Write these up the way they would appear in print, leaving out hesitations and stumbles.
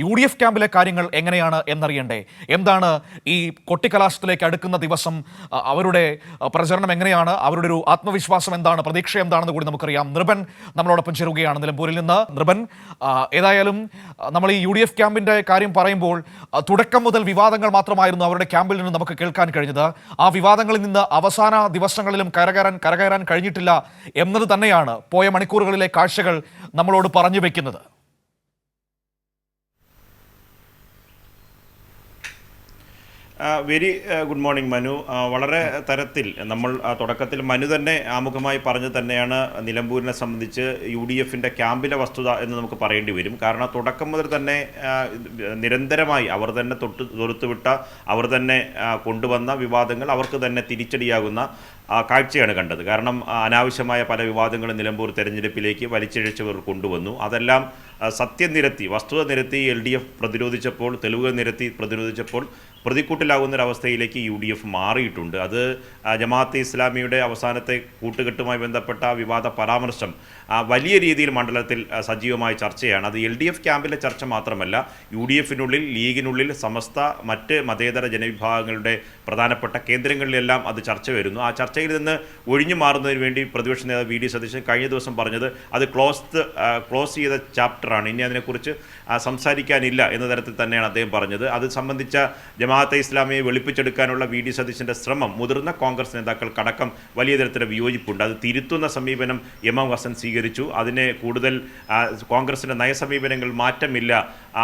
UDF ക്യാമ്പിലെ കാര്യങ്ങൾ എങ്ങനെയാണ് എന്നറിയണ്ടേ? എന്താണ് ഈ കൊട്ടിക്കലാശത്തിലേക്ക് അടുക്കുന്ന ദിവസം അവരുടെ പ്രചരണം എങ്ങനെയാണ്? അവരുടെ ഒരു ആത്മവിശ്വാസം എന്താണ്? പ്രതീക്ഷ എന്താണെന്ന് കൂടി നമുക്കറിയാം. നൃപൻ നമ്മളോടൊപ്പം ചേരുകയാണ് നിലമ്പൂരിൽ നിന്ന്. നൃപൻ, ഏതായാലും നമ്മൾ ഈ UDF ക്യാമ്പിന്റെ കാര്യം പറയുമ്പോൾ തുടക്കം മുതൽ വിവാദങ്ങൾ മാത്രമായിരുന്നു അവരുടെ ക്യാമ്പിൽ നിന്ന് നമുക്ക് കേൾക്കാൻ കഴിഞ്ഞത്. ആ വിവാദങ്ങളിൽ നിന്ന് അവസാന ദിവസങ്ങളിലും കരകയറാൻ കഴിഞ്ഞിട്ടില്ല എന്നത് തന്നെയാണ് പോയ മണിക്കൂറുകളിലെ കാഴ്ചകൾ നമ്മളോട് പറഞ്ഞു വെക്കുന്നത്. Very good morning Manu. വളരെ തരത്തിൽ നമ്മൾ തുടക്കത്തിൽ മനു തന്നെ ആമുഖമായി പറഞ്ഞു തന്നെയാണ് നിലമ്പൂരിനെ സംബന്ധിച്ച് UDFിൻ്റെ ക്യാമ്പിലെ വസ്തുത എന്ന് നമുക്ക് പറയേണ്ടി വരും. കാരണം തുടക്കം മുതൽ തന്നെ നിരന്തരമായി അവർ തന്നെ തൊടുത്തുവിട്ട, അവർ തന്നെ കൊണ്ടുവന്ന വിവാദങ്ങൾ അവർക്ക് തന്നെ തിരിച്ചടിയാകുന്ന കാഴ്ചയാണ് കണ്ടത്. കാരണം അനാവശ്യമായ പല വിവാദങ്ങളും നിലമ്പൂർ തെരഞ്ഞെടുപ്പിലേക്ക് വലിച്ചിഴച്ചവർ കൊണ്ടുവന്നു. അതെല്ലാം സത്യം നിരത്തി, വസ്തുത നിരത്തി LDF പ്രതിരോധിച്ചപ്പോൾ, തെളിവുകൾ നിരത്തി പ്രതിരോധിച്ചപ്പോൾ പ്രതിക്കൂട്ടിലാകുന്നൊരവസ്ഥയിലേക്ക് UDF മാറിയിട്ടുണ്ട്. അത് ജമാഅത്തെ ഇസ്ലാമിയുടെ അവസാനത്തെ കൂട്ടുകെട്ടുമായി ബന്ധപ്പെട്ട വിവാദ പരാമർശം വലിയ രീതിയിൽ മണ്ഡലത്തിൽ സജീവമായ ചർച്ചയാണ്. അത് LDF ക്യാമ്പിലെ ചർച്ച മാത്രമല്ല, UDFിനുള്ളിൽ, ലീഗിനുള്ളിൽ, സമസ്ത മറ്റ് മതേതര ജനവിഭാഗങ്ങളുടെ പ്രധാനപ്പെട്ട കേന്ദ്രങ്ങളിലെല്ലാം അത് ചർച്ച വരുന്നു. ആ ചർച്ചയിൽ നിന്ന് ഒഴിഞ്ഞു മാറുന്നതിന് വേണ്ടി പ്രതിപക്ഷ നേതാവ് VD സതീശൻ കഴിഞ്ഞ ദിവസം പറഞ്ഞത് അത് ക്ലോസ് ചെയ്ത ചാപ്റ്ററാണ്, ഇനി അതിനെക്കുറിച്ച് സംസാരിക്കാനില്ല എന്ന തരത്തിൽ തന്നെയാണ് അദ്ദേഹം പറഞ്ഞത്. അത് സംബന്ധിച്ച ജമാഅത്തെ ഇസ്ലാമിയെ വെളുപ്പിച്ചെടുക്കാനുള്ള VD സതീശൻ്റെ ശ്രമം മുതിർന്ന കോൺഗ്രസ് നേതാക്കൾക്കടക്കം വലിയ തരത്തിലുള്ള വിയോജിപ്പുണ്ട്. അത് തിരുത്തുന്ന സമീപനം MM ഹസൻ സ്വീകരിച്ചു. അതിനെ കൂടുതൽ കോൺഗ്രസിൻ്റെ നയസമീപനങ്ങൾ മാറ്റമില്ല,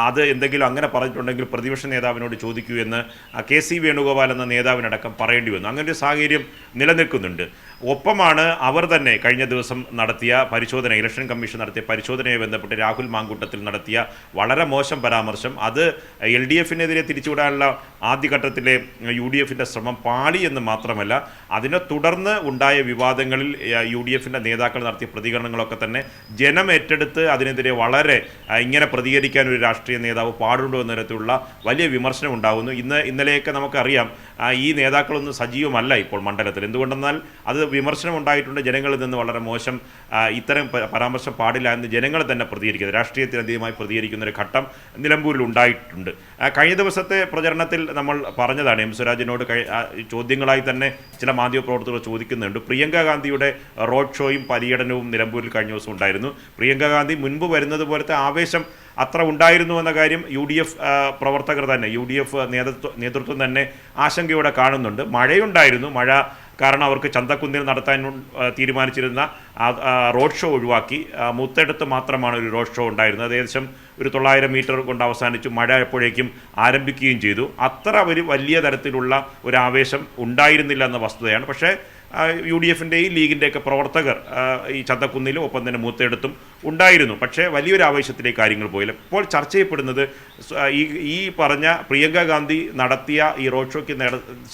അത് എന്തെങ്കിലും അങ്ങനെ പറഞ്ഞിട്ടുണ്ടെങ്കിൽ പ്രതിപക്ഷ നേതാവിനോട് ചോദിക്കൂ എന്ന് KC വേണുഗോപാൽ എന്ന നേതാവിനടക്കം പറയേണ്ടി വന്നു. അങ്ങനെ ഒരു സാഹചര്യം നിലനിൽക്കുന്നുണ്ട്. ഒപ്പമാണ് അവർ തന്നെ കഴിഞ്ഞ ദിവസം നടത്തിയ പരിശോധന, ഇലക്ഷൻ കമ്മീഷൻ നടത്തിയ പരിശോധനയെ ബന്ധപ്പെട്ട് രാഹുൽ മാങ്കൂട്ടത്തിൽ നടത്തിയ വളരെ മോശം പരാമർശം, അത് LDFിനെതിരെ തിരിച്ചുവിടാനുള്ള ആദ്യഘട്ടത്തിലെ UDFിൻ്റെ ശ്രമം പാളി എന്ന് മാത്രമല്ല, അതിനെ തുടർന്ന് ഉണ്ടായ വിവാദങ്ങളിൽ UDFിൻ്റെ നേതാക്കൾ നടത്തിയ പ്രതികരണങ്ങളൊക്കെ തന്നെ ജനം ഏറ്റെടുത്ത് അതിനെതിരെ വളരെ ഇങ്ങനെ പ്രതികരിക്കാൻ ഒരു രാഷ്ട്രീയ നേതാവ് പാടുണ്ടോ എന്ന തരത്തിലുള്ള വലിയ വിമർശനം ഉണ്ടാകുന്നു. ഇന്നലെയൊക്കെ നമുക്കറിയാം ഈ നേതാക്കളൊന്നും സജീവമല്ല ഇപ്പോൾ മണ്ഡലത്തിൽ. എന്തുകൊണ്ടെന്നാൽ അത് വിമർശനം ഉണ്ടായിട്ടുണ്ട്, ജനങ്ങളിൽ നിന്ന് വളരെ മോശം, ഇത്തരം പരാമർശം പാടില്ല എന്ന് ജനങ്ങൾ തന്നെ പ്രതികരിക്കുന്നത്, രാഷ്ട്രീയത്തിനധികമായി പ്രതികരിക്കുന്ന ഒരു ഘട്ടം നിലമ്പൂരിൽ ഉണ്ടായിട്ടുണ്ട്. കഴിഞ്ഞ ദിവസത്തെ പ്രചരണത്തിൽ നമ്മൾ പറഞ്ഞതാണ്, M സ്വരാജിനോട് ചോദ്യങ്ങളായി തന്നെ ചില മാധ്യമപ്രവർത്തകർ ചോദിക്കുന്നുണ്ട്. പ്രിയങ്ക ഗാന്ധിയുടെ റോഡ് ഷോയും പര്യടനവും നിലമ്പൂരിൽ കഴിഞ്ഞ ദിവസം ഉണ്ടായിരുന്നു. പ്രിയങ്ക ഗാന്ധി മുൻപ് വരുന്നത് പോലത്തെ ആവേശം അത്ര ഉണ്ടായിരുന്നു എന്ന കാര്യം UDF പ്രവർത്തകർ തന്നെ, UDF നേതൃത്വം തന്നെ ആശങ്കയോടെ കാണുന്നുണ്ട്. മഴയുണ്ടായിരുന്നു, മഴ കാരണം അവർക്ക് ചന്തക്കുന്നിൽ നടത്താൻ തീരുമാനിച്ചിരുന്ന റോഡ് ഷോ ഒഴിവാക്കി മുത്തെടുത്ത് മാത്രമാണ് ഒരു റോഡ് ഷോ ഉണ്ടായിരുന്നത്. അത് ഏകദേശം ഒരു 900 മീറ്റർ കൊണ്ട് അവസാനിച്ചു, മഴ എപ്പോഴേക്കും ആരംഭിക്കുകയും ചെയ്തു. അത്ര ഒരു വലിയ തരത്തിലുള്ള ഒരു ആവേശം ഉണ്ടായിരുന്നില്ല എന്ന വസ്തുതയാണ്. പക്ഷേ UDFിൻ്റെയും ലീഗിൻ്റെയൊക്കെ പ്രവർത്തകർ ഈ ചന്തക്കുന്നിലും ഒപ്പം തന്നെ മൂത്തെടുത്തും ഉണ്ടായിരുന്നു. പക്ഷേ വലിയൊരു ആവേശത്തിലേക്ക് കാര്യങ്ങൾ പോയില്ല. ഇപ്പോൾ ചർച്ച ചെയ്യപ്പെടുന്നത് ഈ പറഞ്ഞ പ്രിയങ്ക ഗാന്ധി നടത്തിയ ഈ റോഡ് ഷോയ്ക്ക്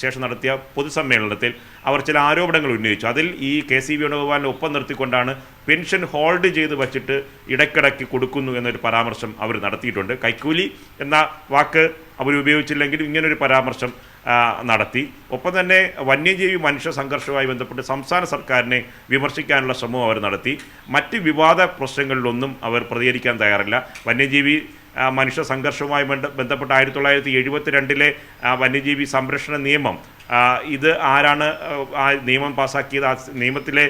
ശേഷം നടത്തിയ പൊതുസമ്മേളനത്തിൽ അവർ ചില ആരോപണങ്ങൾ ഉന്നയിച്ചു. അതിൽ ഈ KC വേണുഗോപാലിനെ ഒപ്പം നിർത്തിക്കൊണ്ടാണ് പെൻഷൻ ഹോൾഡ് ചെയ്ത് വച്ചിട്ട് ഇടയ്ക്കിടയ്ക്ക് കൊടുക്കുന്നു എന്നൊരു പരാമർശം അവർ നടത്തിയിട്ടുണ്ട്. കൈക്കൂലി എന്ന വാക്ക് അവർ ഉപയോഗിച്ചില്ലെങ്കിലും ഇങ്ങനൊരു പരാമർശം നടത്തി. ഒപ്പം തന്നെ വന്യജീവി മനുഷ്യ സംഘർഷവുമായി ബന്ധപ്പെട്ട് സംസ്ഥാന സർക്കാരിനെ വിമർശിക്കാനുള്ള ശ്രമവും അവർ നടത്തി. മറ്റ് വിവാദ പ്രശ്നങ്ങളിലൊന്നും അവർ പ്രതികരിക്കാൻ തയ്യാറില്ല. വന്യജീവി മനുഷ്യ സംഘർഷവുമായി ബന്ധപ്പെട്ട് 1972 വന്യജീവി സംരക്ഷണ നിയമം, ഇത് ആരാണ് ആ നിയമം പാസ്സാക്കിയത്? ആ നിയമത്തിലെ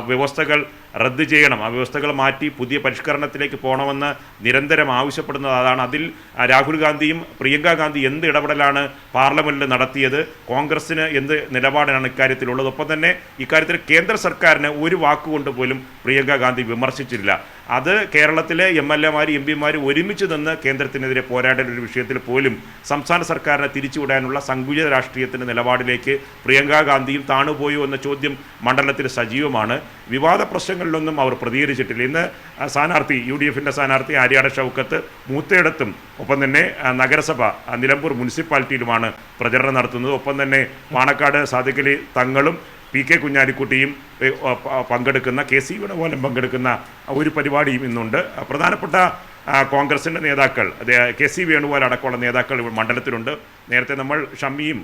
വ്യവസ്ഥകൾ റദ്ദ് ചെയ്യണം, ആ വ്യവസ്ഥകൾ മാറ്റി പുതിയ പരിഷ്കരണത്തിലേക്ക് പോകണമെന്ന് നിരന്തരം ആവശ്യപ്പെടുന്നത് അതാണ്. അതിൽ രാഹുൽ ഗാന്ധിയും പ്രിയങ്ക ഗാന്ധി എന്ത് ഇടപെടലാണ് പാർലമെൻറ്റിൽ നടത്തിയത്? കോൺഗ്രസ്സിന് എന്ത് നിലപാടാണ് ഇക്കാര്യത്തിലുള്ളത്? ഒപ്പം തന്നെ ഇക്കാര്യത്തിൽ കേന്ദ്ര സർക്കാരിനെ ഒരു വാക്കുകൊണ്ട് പോലും പ്രിയങ്ക ഗാന്ധി വിമർശിച്ചില്ല. അത് കേരളത്തിലെ MLA-മാർ MP-മാർ ഒരുമിച്ച് നിന്ന് കേന്ദ്രത്തിനെതിരെ പോരാടേണ്ട ഒരു വിഷയത്തിൽ പോലും സംസ്ഥാന സർക്കാരിനെ തിരിച്ചുവിടാനുള്ള സങ്കുചിത രാഷ്ട്രീയത്തിൻ്റെ നിലപാടിലേക്ക് പ്രിയങ്ക ഗാന്ധിയും താണുപോയോ എന്ന ചോദ്യം മണ്ഡലത്തിൽ സജീവമാണ്. വിവാദ പ്രശ്നങ്ങളിലൊന്നും അവർ പ്രതികരിച്ചിട്ടില്ല. ഇന്ന് സ്ഥാനാർത്ഥി UDFിൻ്റെ സ്ഥാനാർത്ഥി ആര്യാട ഷൗക്കത്ത് മൂത്തയിടത്തും ഒപ്പം തന്നെ നഗരസഭ നിലമ്പൂർ മുനിസിപ്പാലിറ്റിയിലുമാണ് പ്രചരണം നടത്തുന്നത്. ഒപ്പം തന്നെ പാണക്കാട് സാദിഖലി തങ്ങളും PK കുഞ്ഞാലിക്കുട്ടിയും പങ്കെടുക്കുന്ന, KC വേണുഗോപാലും പങ്കെടുക്കുന്ന ഒരു പരിപാടിയും ഇന്നുണ്ട്. പ്രധാനപ്പെട്ട കോൺഗ്രസിൻ്റെ നേതാക്കൾ KC വേണുഗോപാൽ അടക്കമുള്ള നേതാക്കൾ മണ്ഡലത്തിലുണ്ട്. നേരത്തെ നമ്മൾ ഷമ്മിയും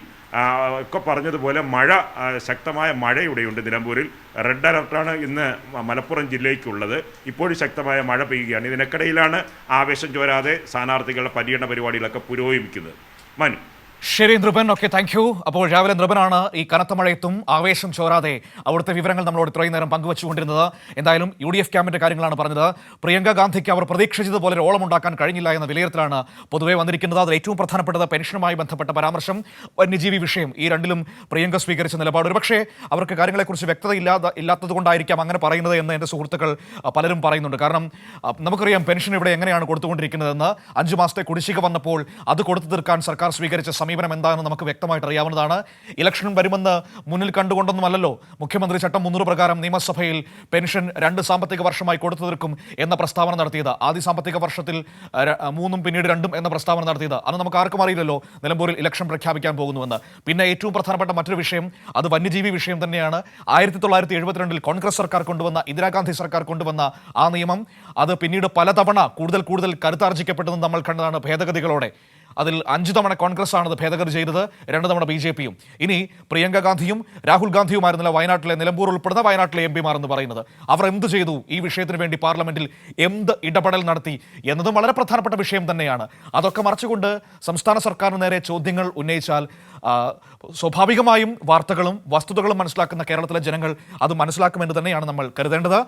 ഒക്കെ പറഞ്ഞതുപോലെ ശക്തമായ മഴ ഇവിടെയുണ്ട്. നിലമ്പൂരിൽ റെഡ് അലർട്ടാണ് ഇന്ന് മലപ്പുറം ജില്ലയ്ക്കുള്ളത്. ഇപ്പോഴും ശക്തമായ മഴ പെയ്യുകയാണ്. ഇതിനിടയിലാണ് ആവേശം ചോരാതെ സ്ഥാനാർത്ഥികളുടെ പര്യടന പരിപാടികളൊക്കെ പുരോഗമിക്കുന്നത്. മനു. ശരി നൃപൻ, ഓക്കെ, താങ്ക് യു. അപ്പോൾ രാവിലെ നൃപനാണ് ഈ കനത്ത മഴയത്തും ആവേശം ചോരാതെ അവിടുത്തെ വിവരങ്ങൾ നമ്മളോട് ഇത്രയും നേരം പങ്കുവച്ചുകൊണ്ടിരുന്നത്. എന്തായാലും UDF ക്യാമ്പിന്റെ കാര്യങ്ങളാണ് പറഞ്ഞത്. പ്രിയങ്ക ഗാന്ധിക്ക് അവർ പ്രതീക്ഷിച്ചതുപോലെ ഒരു ഓളമുണ്ടാക്കാൻ കഴിഞ്ഞില്ല എന്ന വിലയിരുത്തലാണ് പൊതുവെ വന്നിരിക്കുന്നത്. അതിൽ ഏറ്റവും പ്രധാനപ്പെട്ടത് പെൻഷനുമായി ബന്ധപ്പെട്ട പരാമർശം, വന്യജീവി വിഷയം. ഈ രണ്ടിലും പ്രിയങ്ക സ്വീകരിച്ച നിലപാട് ഒരുപക്ഷേ അവർക്ക് കാര്യങ്ങളെക്കുറിച്ച് വ്യക്തത ഇല്ലാത്തത് കൊണ്ടായിരിക്കാം അങ്ങനെ പറയുന്നത് എന്ന് എൻ്റെ സുഹൃത്തുക്കൾ പലരും പറയുന്നുണ്ട്. കാരണം നമുക്കറിയാം പെൻഷൻ ഇവിടെ എങ്ങനെയാണ് കൊടുത്തുകൊണ്ടിരിക്കുന്നതെന്ന്. 5 മാസത്തെ കുടിശ്ശിക വന്നപ്പോൾ അത് കൊടുത്തു തീർക്കാൻ സർക്കാർ സ്വീകരിച്ച സമീപനം എന്താണെന്ന് നമുക്ക് വ്യക്തമായിട്ട് അറിയാവുന്നതാണ്. ഇലക്ഷൻ വരുമെന്ന് മുന്നിൽ കണ്ടുകൊണ്ടൊന്നുമല്ലല്ലോ മുഖ്യമന്ത്രി ചട്ടം 300 പ്രകാരം നിയമസഭയിൽ പെൻഷൻ 2 സാമ്പത്തിക വർഷമായി കൊടുത്തു തീർക്കും എന്ന പ്രസ്താവന നടത്തിയത്. ആദ്യ സാമ്പത്തിക വർഷത്തിൽ 3 പിന്നീട് 2 എന്ന പ്രസ്താവന നടത്തിയത്. അന്ന് നമുക്ക് ആർക്കും അറിയില്ലല്ലോ നിലമ്പൂരിൽ ഇലക്ഷൻ പ്രഖ്യാപിക്കാൻ പോകുന്നുവെന്ന്. പിന്നെ ഏറ്റവും പ്രധാനപ്പെട്ട മറ്റൊരു വിഷയം അത് വന്യജീവി വിഷയം തന്നെയാണ്. 1972 കോൺഗ്രസ് സർക്കാർ കൊണ്ടുവന്ന, ഇന്ദിരാഗാന്ധി സർക്കാർ കൊണ്ടുവന്ന ആ നിയമം അത് പിന്നീട് പലതവണ കൂടുതൽ കരുത്താർജിക്കപ്പെട്ടതെന്ന് നമ്മൾ കണ്ടതാണ് ഭേദഗതികളോടെ. അതിൽ 5 തവണ കോൺഗ്രസ് ആണ് ഭേദഗതി ചെയ്തത്, 2 തവണ BJPയും. ഇനി പ്രിയങ്ക ഗാന്ധിയും രാഹുൽ ഗാന്ധിയുമായിരുന്നില്ല വയനാട്ടിലെ, നിലമ്പൂർ ഉൾപ്പെടുന്ന വയനാട്ടിലെ MP മാർ എന്ന് പറയുന്നത്. അവർ എന്ത് ചെയ്തു, ഈ വിഷയത്തിന് വേണ്ടി പാർലമെന്റിൽ എന്ത് ഇടപെടൽ നടത്തി എന്നതും വളരെ പ്രധാനപ്പെട്ട വിഷയം തന്നെയാണ്. അതൊക്കെ മറച്ചുകൊണ്ട് സംസ്ഥാന സർക്കാരിന് നേരെ ചോദ്യങ്ങൾ ഉന്നയിച്ചാൽ സ്വാഭാവികമായും വാർത്തകളും വസ്തുതകളും മനസ്സിലാക്കുന്ന കേരളത്തിലെ ജനങ്ങൾ അത് മനസ്സിലാക്കുമെന്ന് തന്നെയാണ് നമ്മൾ കരുതേണ്ടത്.